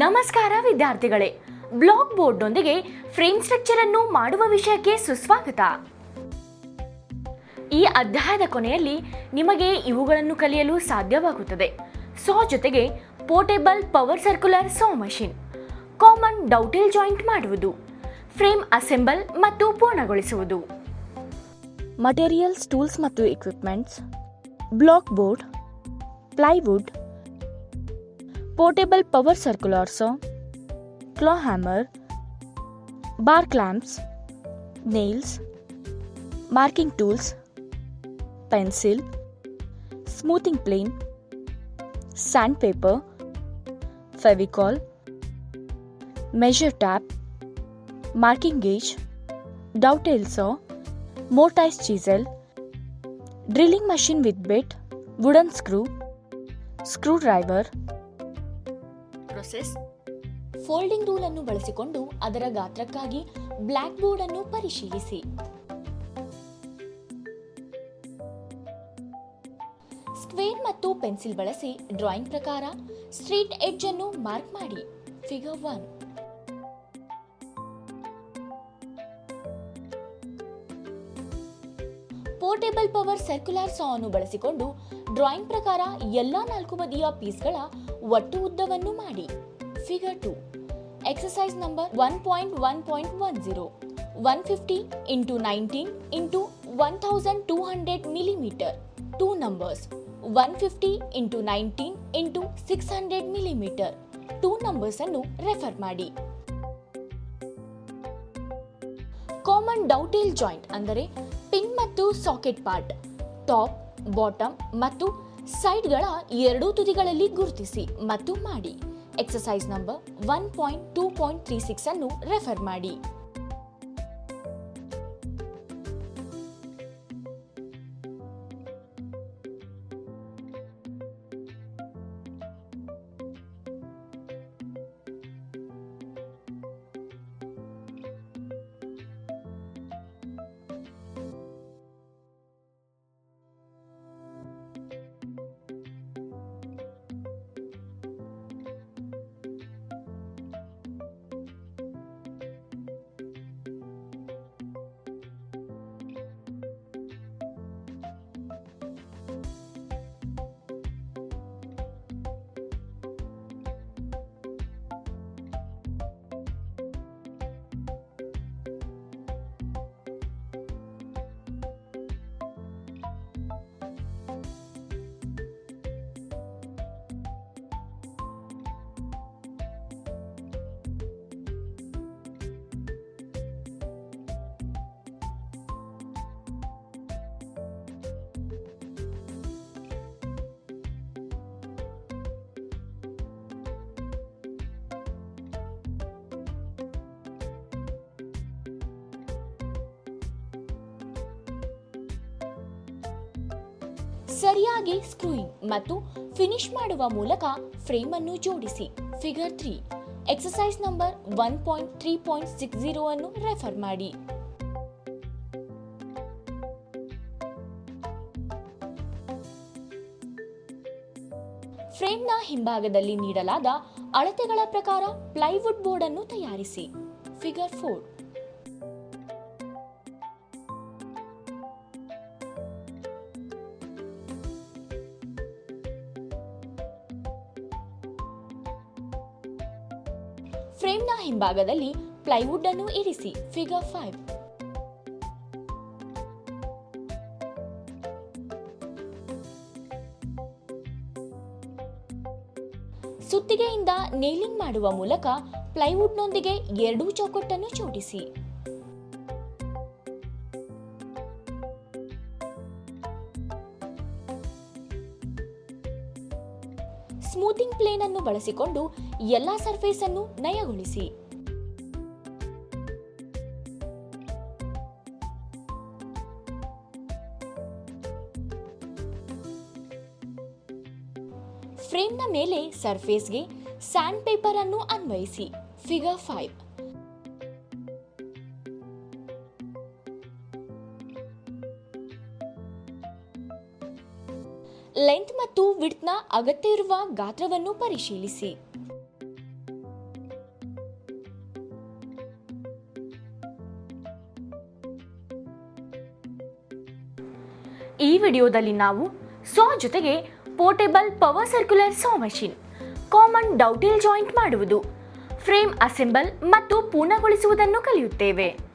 ನಮಸ್ಕಾರ ವಿದ್ಯಾರ್ಥಿಗಳೇ, block ಬೋರ್ಡ್ನೊಂದಿಗೆ frame structure ಅನ್ನು ಮಾಡುವ ವಿಷಯಕ್ಕೆ ಸುಸ್ವಾಗತ. ಈ ಅಧ್ಯಾಯದ ಕೊನೆಯಲ್ಲಿ ನಿಮಗೆ ಇವುಗಳನ್ನು ಕಲಿಯಲು ಸಾಧ್ಯವಾಗುತ್ತದೆ. ಸಾ ಜೊತೆಗೆ portable power circular saw machine, common dovetail joint ಮಾಡುವುದು, ಫ್ರೇಮ್ ಅಸೆಂಬಲ್ ಮತ್ತು ಪೂರ್ಣಗೊಳಿಸುವುದು. ಮಟೀರಿಯಲ್ಸ್, ಟೂಲ್ಸ್ ಮತ್ತು equipments: black board, plywood, portable power circular saw, claw hammer, bar clamps, nails, marking tools, pencil, smoothing plane, sandpaper, fevicol, measure tape, marking gauge, dovetail saw, mortise chisel, drilling machine with bit, wooden screw, screwdriver. Process: folding rule ಅನ್ನು ಬಳಸಿಕೊಂಡು ಅದರ ಗಾತ್ರಕ್ಕಾಗಿ block board ಅನ್ನು ಪರಿಶೀಲಿಸಿ. Square ಮತ್ತು pencil ಬಳಸಿ drawing ಪ್ರಕಾರ street edge ಅನ್ನು mark ಮಾಡಿ. ಫಿಗರ್ 1. ಪೋರ್ಟೇಬಲ್ ಪವರ್ ಸರ್ಕ್ಯುಲರ್ ಸಾ ಅನ್ನು ಬಳಸಿಕೊಂಡು ಡ್ರಾಯಿಂಗ್ ಪ್ರಕಾರ ಎಲ್ಲಾ 4 ಬದಿಯ ಪೀಸ್ಗಳ ಒಟ್ಟು ಉದ್ದವನ್ನು ಮಾಡಿ. Figure 2. Exercise number 1.1.10 150 into 19 into 1200 millimeter. 2 numbers 150 into 19 into 600 millimeter. 2 numbers ಅನ್ನು ರೆಫರ್ ಮಾಡಿ. ಕಾಮನ್ ಡೌಟೆಲ್ ಜಾಯಿಂಟ್ ಅಂದರೆ ಪಿನ್ ಮತ್ತು ಸಾಕೆಟ್ ಪಾರ್ಟ್ ಟಾಪ್, ಬಾಟಮ್ ಮತ್ತು ಸೈಡ್ಗಳ ಎರಡೂ ತುದಿಗಳಲ್ಲಿ ಗುರುತಿಸಿ ಮತ್ತು ಮಾಡಿ. ಎಕ್ಸರ್ಸೈಸ್ ನಂಬರ್ 1.2.36 ಅನ್ನು ರೆಫರ್ ಮಾಡಿ. ಸರಿಯಾಗಿ ಸ್ಕ್ರೂಯಿಂಗ್ ಮತ್ತು ಫಿನಿಶ್ ಮಾಡುವ ಮೂಲಕ ಫ್ರೇಮ್ ಅನ್ನು ಜೋಡಿಸಿ. ಫಿಗರ್ 3. ಎಕ್ಸರ್ಸೈಸ್ ನಂಬರ್ 1.3.60 ಅನ್ನು ರೆಫರ್ ಮಾಡಿ. ಫ್ರೇಮ್ನ ಹಿಂಭಾಗದಲ್ಲಿ ನೀಡಲಾದ ಅಳತೆಗಳ ಪ್ರಕಾರ ಪ್ಲೈವುಡ್ ಬೋರ್ಡ್ ಅನ್ನು ತಯಾರಿಸಿ. ಫಿಗರ್ 4. ಫ್ರೇಮ್ನ ಹಿಂಭಾಗದಲ್ಲಿ ಪ್ಲೈವುಡ್ ಅನ್ನು ಇರಿಸಿ. ಫಿಗರ್ 5. ಸುತ್ತಿಗೆಯಿಂದ ನೇಲಿಂಗ್ ಮಾಡುವ ಮೂಲಕ ಪ್ಲೈವುಡ್ನೊಂದಿಗೆ ಎರಡೂ ಚೌಕಟ್ಟನ್ನು ಜೋಡಿಸಿ. ಸ್ಮೂತಿಂಗ್ ಪ್ಲೇನ್ ಅನ್ನು ಬಳಸಿಕೊಂಡು ಎಲ್ಲಾ ಸರ್ಫೇಸ್ ಅನ್ನು ನಯಗೊಳಿಸಿ. ಫ್ರೇಮ್ನ ಮೇಲೆ ಸರ್ಫೇಸ್ಗೆ ಸ್ಯಾಂಡ್ ಪೇಪರ್ ಅನ್ನು ಅನ್ವಯಿಸಿ. ಫಿಗರ್ 5. ಲೆಂತ್ ಮತ್ತು ವಿಡ್ತ್ನ ಅಗತ್ಯ ಇರುವ ಗಾತ್ರವನ್ನು ಪರಿಶೀಲಿಸಿ. ಈ ವಿಡಿಯೋದಲ್ಲಿ ನಾವು ಸಾ ಜೊತೆಗೆ portable power circular saw machine, common ಡೌಟೇಲ್ joint ಮಾಡುವುದು, ಫ್ರೇಮ್ ಅಸೆಂಬಲ್ ಮತ್ತು ಪೂರ್ಣಗೊಳಿಸುವುದನ್ನು ಕಲಿಯುತ್ತೇವೆ.